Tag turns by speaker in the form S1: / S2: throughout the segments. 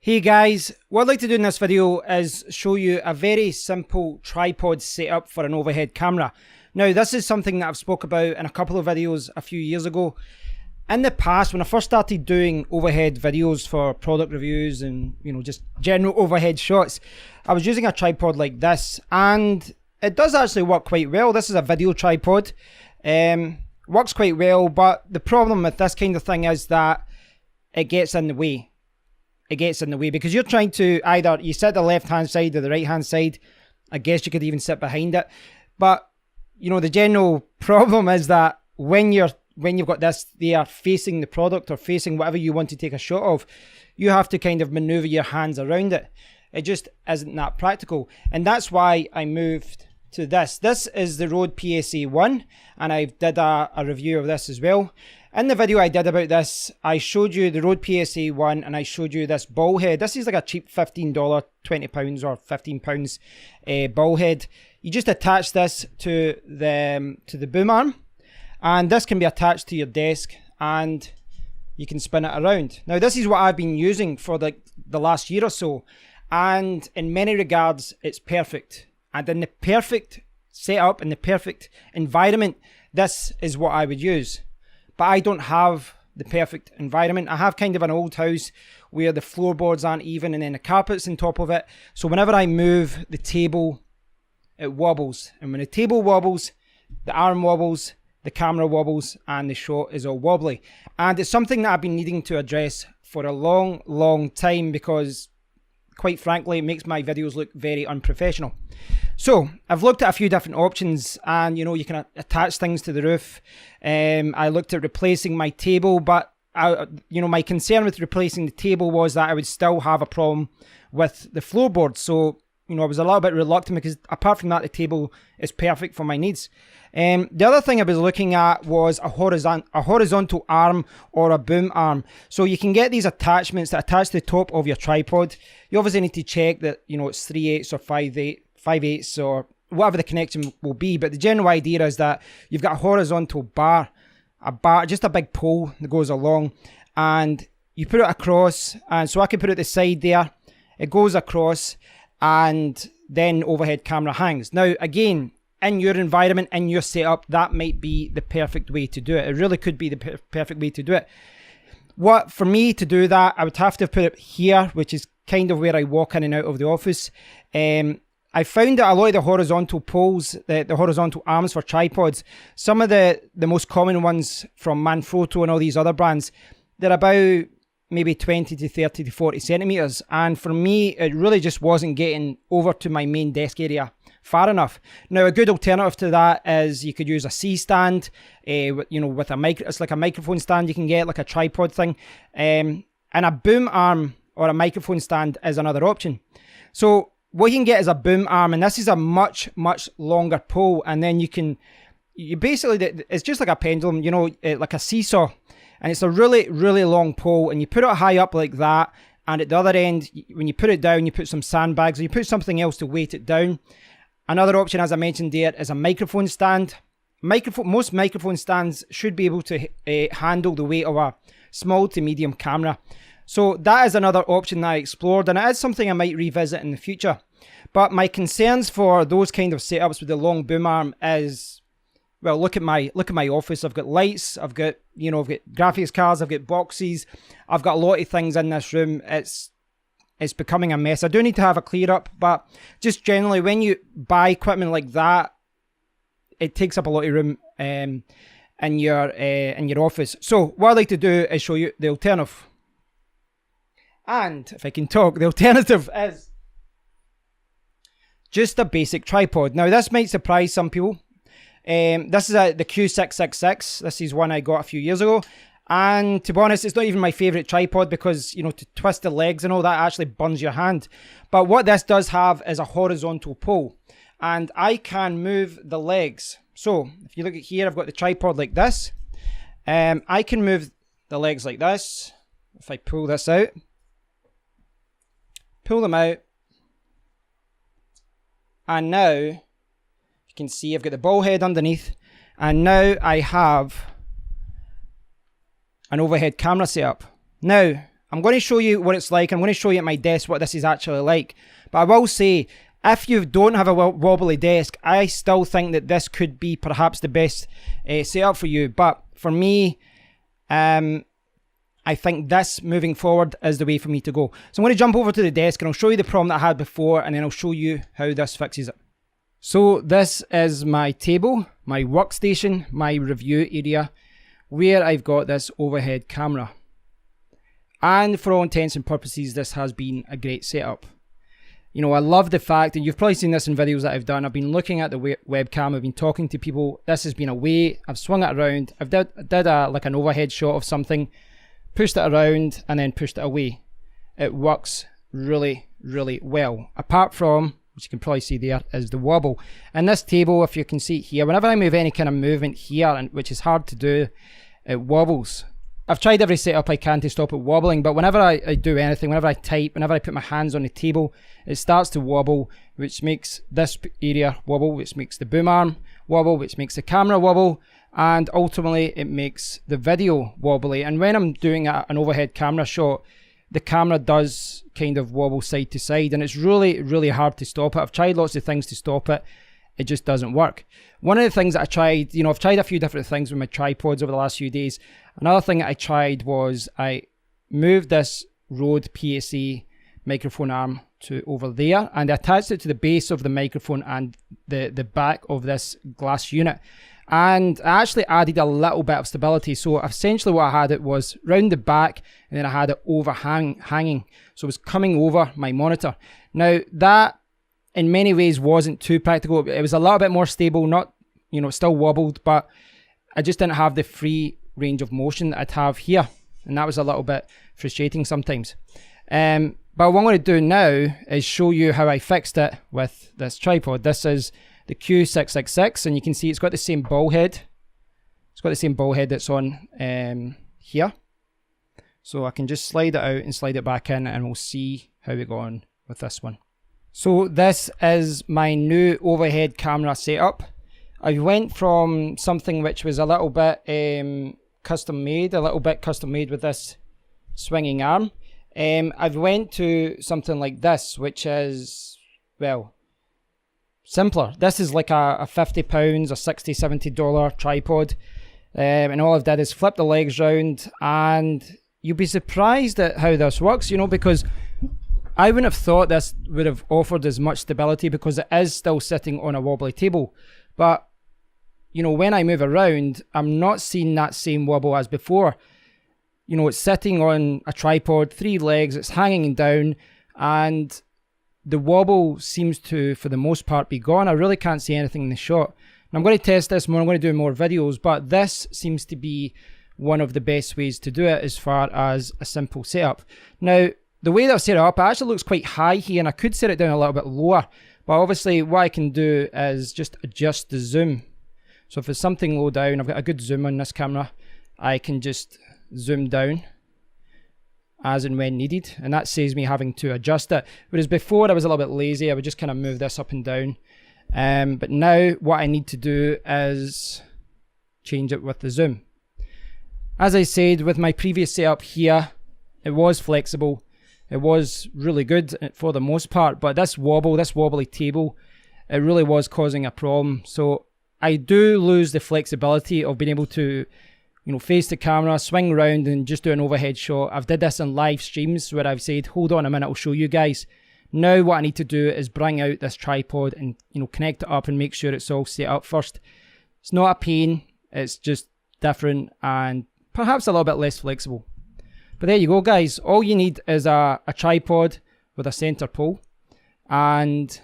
S1: Hey guys, what I'd like to do in this video is show you a very simple tripod setup for an overhead camera. Now this is something that I've spoke about in a couple of videos a few years ago. In the past, when I first started doing overhead videos for product reviews and just general overhead shots, I was using a tripod like this, and it does actually work quite well. This is a video tripod, works quite well, but the problem with this kind of thing is that it gets in the way. It gets in the way because you're trying to either you sit the left hand side or the right hand side. I guess you could even sit behind it, but the general problem is that when you've got this there facing the product or facing whatever you want to take a shot of, you have to kind of maneuver your hands around it. It just isn't that practical, and that's why I moved to this. This is the Rode PSA-1, and I did a review of this as well. In the video I did about this, I showed you the Rode PSA-1 and I showed you this ball head. This is like a cheap $15, £20 or £15 ball head. You just attach this to the boom arm, and this can be attached to your desk and you can spin it around. Now this is what I've been using for the last year or so, and in many regards it's perfect. And in the perfect setup, in the perfect environment, this is what I would use. But I don't have the perfect environment. I have kind of an old house where the floorboards aren't even and then the carpet's on top of it. So whenever I move the table, it wobbles. And when the table wobbles, the arm wobbles, the camera wobbles, and the shot is all wobbly. And it's something that I've been needing to address for a long time because, quite frankly, it makes my videos look very unprofessional. So I've looked at a few different options, and you can attach things to the roof. I looked at replacing my table, but my concern with replacing the table was that I would still have a problem with the floorboard. So I was a little bit reluctant because apart from that, the table is perfect for my needs. The other thing I was looking at was a horizontal arm or a boom arm. So you can get these attachments that attach to the top of your tripod. You obviously need to check that it's 3/8 or 5/8 or whatever the connection will be. But the general idea is that you've got a horizontal bar, just a big pole that goes along, and you put it across. And so I can put it at the side there. It goes across, and then overhead camera hangs. Now again, in your environment, in your setup, that might be the perfect way to do it. It really could be the perfect way to do it. For me to do that, I would have to put it here, which is kind of where I walk in and out of the office. I found that a lot of the horizontal poles, the horizontal arms for tripods, some of the most common ones from Manfrotto and all these other brands, they're about maybe 20 to 30 to 40 centimeters. And for me, it really just wasn't getting over to my main desk area far enough. Now, a good alternative to that is you could use a C stand, with a mic. It's like a microphone stand you can get, like a tripod thing. And a boom arm or a microphone stand is another option. So what you can get is a boom arm, and this is a much longer pole, and then you basically, it's just like a pendulum, like a seesaw, and it's a really long pole, and you put it high up like that, and at the other end, when you put it down, you put some sandbags or you put something else to weight it down. Another option, as I mentioned there, is a microphone stand. Most microphone stands should be able to handle the weight of a small to medium camera. So that is another option that I explored, and it is something I might revisit in the future. But my concerns for those kind of setups with the long boom arm is, well, look at my office. I've got lights, I've got graphics cards, I've got boxes, I've got a lot of things in this room. It's becoming a mess. I do need to have a clear up, but just generally when you buy equipment like that, it takes up a lot of room in your office. So what I'd like to do is show you the alternative. And if I can talk, the alternative is just a basic tripod. Now this might surprise some people. This is the Q666. This is one I got a few years ago. And to be honest, it's not even my favorite tripod because, to twist the legs and all that actually burns your hand. But what this does have is a horizontal pole, and I can move the legs. So if you look at here, I've got the tripod like this. I can move the legs like this. If I pull this out, pull them out, and now you can see I've got the ball head underneath, and now I have an overhead camera setup. Now I'm going to show you what it's like. I'm going to show you at my desk what this is actually like. But I will say, if you don't have a wobbly desk, I still think that this could be perhaps the best setup for you. But for me, I think this moving forward is the way for me to go. So I'm going to jump over to the desk and I'll show you the problem that I had before, and then I'll show you how this fixes it. So this is my table, my workstation, my review area, where I've got this overhead camera. And for all intents and purposes, this has been a great setup. You know, I love the fact, and you've probably seen this in videos that I've done, I've been looking at the webcam, I've been talking to people, this has been away, I've swung it around, I've did like an overhead shot of something, pushed it around and then pushed it away. It works really, really well. Apart from, which you can probably see there, is the wobble. And this table, if you can see it here, whenever I move any kind of movement here, and which is hard to do, it wobbles. I've tried every setup I can to stop it wobbling, but whenever I do anything, whenever I type, whenever I put my hands on the table, it starts to wobble, which makes this area wobble, which makes the boom arm wobble, which makes the camera wobble, and ultimately it makes the video wobbly. And when I'm doing an overhead camera shot, the camera does kind of wobble side to side, and it's really, really hard to stop it. I've tried lots of things to stop it. It just doesn't work. One of the things that I tried, you know, I've tried a few different things with my tripods over the last few days. Another thing that I tried was I moved this Rode PSA microphone arm to over there, and I attached it to the base of the microphone and the back of this glass unit. And I actually added a little bit of stability. So essentially what I had it was round the back, and then I had it hanging. So it was coming over my monitor. Now that in many ways wasn't too practical. It was a little bit more stable, not, you know, still wobbled, but I just didn't have the free range of motion that I'd have here. And that was a little bit frustrating sometimes. But what I'm going to do now is show you how I fixed it with this tripod. This is the Q666, and you can see it's got the same ball head. It's got the same ball head that's on here. So I can just slide it out and slide it back in, and we'll see how we go on with this one. So this is my new overhead camera setup. I went from something which was a little bit custom made with this swinging arm. I've went to something like this, which is, well, simpler. This is like a £50, a $60, $70 tripod. And all I've did is flip the legs round, and you'll be surprised at how this works, you know, because I wouldn't have thought this would have offered as much stability because it is still sitting on a wobbly table. But, you know, when I move around, I'm not seeing that same wobble as before. You know, it's sitting on a tripod, 3 legs, it's hanging down, and the wobble seems to, for the most part, be gone. I really can't see anything in the shot. And I'm going to test this more, I'm going to do more videos, but this seems to be one of the best ways to do it as far as a simple setup. Now, the way that I've set it up, it actually looks quite high here, and I could set it down a little bit lower, but obviously what I can do is just adjust the zoom. So if it's something low down, I've got a good zoom on this camera, I can just zoom down as and when needed, and that saves me having to adjust it. Whereas before I was a little bit lazy, I would just kind of move this up and down. But now what I need to do is change it with the zoom. As I said, with my previous setup here, it was flexible. It was really good for the most part, but this wobbly table, it really was causing a problem. So I do lose the flexibility of being able to, you know, face the camera, swing around and just do an overhead shot. I've did this in live streams where I've said, hold on a minute, I'll show you guys. Now what I need to do is bring out this tripod and, you know, connect it up and make sure it's all set up first. It's not a pain, it's just different and perhaps a little bit less flexible. But there you go, guys. All you need is a tripod with a center pole, and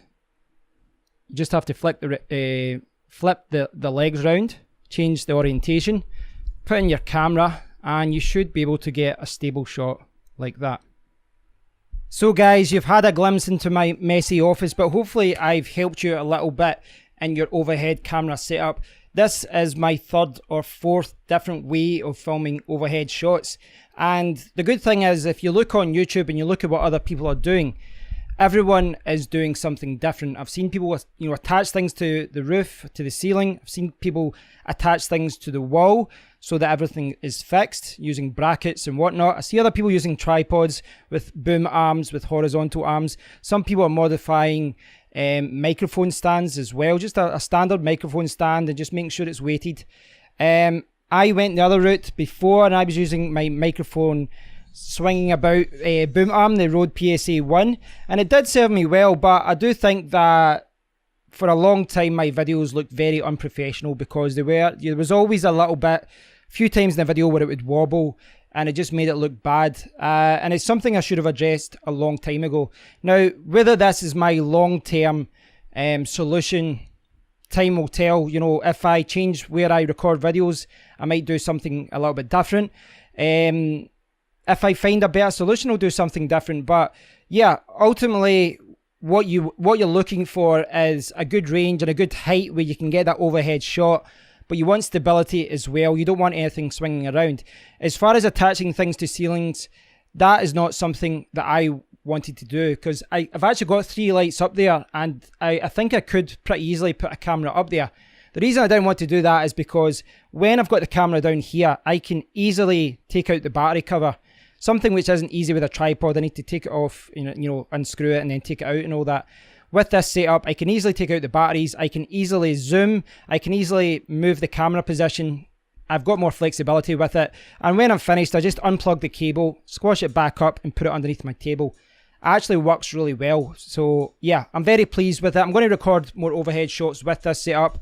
S1: you just have to flip the legs round, change the orientation, put in your camera, and you should be able to get a stable shot like that. So guys, you've had a glimpse into my messy office, but hopefully I've helped you a little bit in your overhead camera setup. This is my 3rd or 4th different way of filming overhead shots. And the good thing is, if you look on YouTube and you look at what other people are doing, everyone is doing something different. I've seen people, you know, attach things to the roof, to the ceiling. I've seen people attach things to the wall. so that everything is fixed using brackets and whatnot. I see other people using tripods with boom arms, with horizontal arms. Some people are modifying microphone stands as well, just a standard microphone stand, and just making sure it's weighted. I went the other route before, and I was using my microphone swinging about boom arm, the Rode PSA 1, and it did serve me well, but I do think that for a long time my videos looked very unprofessional because there was always a few times in the video where it would wobble, and it just made it look bad, and it's something I should have addressed a long time ago. Now, whether this is my long-term solution, time will tell. You know, if I change where I record videos, I might do something a little bit different. If I find a better solution, I'll do something different. But yeah, ultimately, what you're looking for is a good range and a good height where you can get that overhead shot, but you want stability as well. You don't want anything swinging around. As far as attaching things to ceilings, that is not something that I wanted to do, because I've actually got 3 lights up there, and I think I could pretty easily put a camera up there. The reason I didn't want to do that is because when I've got the camera down here, I can easily take out the battery cover. Something which isn't easy with a tripod. I need to take it off, you know, unscrew it and then take it out and all that. With this setup, I can easily take out the batteries. I can easily zoom. I can easily move the camera position. I've got more flexibility with it. And when I'm finished, I just unplug the cable, squash it back up, and put it underneath my table. It actually works really well. So yeah, I'm very pleased with it. I'm going to record more overhead shots with this setup.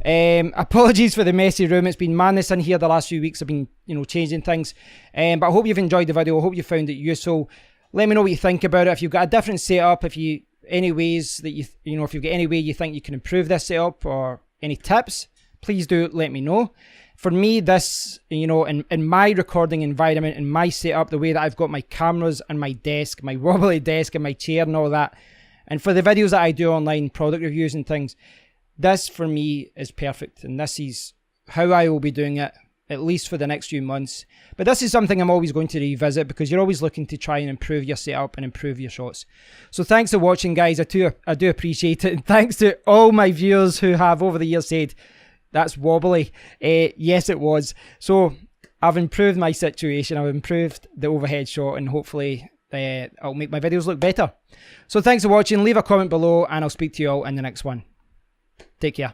S1: Apologies for the messy room. It's been madness in here the last few weeks. I've been, you know, changing things. But I hope you've enjoyed the video. I hope you found it useful. Let me know what you think about it. If you've got a different setup, if you any ways that if you've got any way you think you can improve this setup, or any tips, please do let me know. For me, this, you know, in my recording environment, in my setup, the way that I've got my cameras and my desk, my wobbly desk and my chair and all that, and for the videos that I do online, product reviews and things, this for me is perfect, and this is how I will be doing it, at least for the next few months. But this is something I'm always going to revisit, because you're always looking to try and improve your setup and improve your shots. So thanks for watching, guys. I do appreciate it, and thanks to all my viewers who have over the years said, that's wobbly. Yes, it was. So I've improved my situation. I've improved the overhead shot, and hopefully I'll make my videos look better. So thanks for watching. Leave a comment below, and I'll speak to you all in the next one. Take care.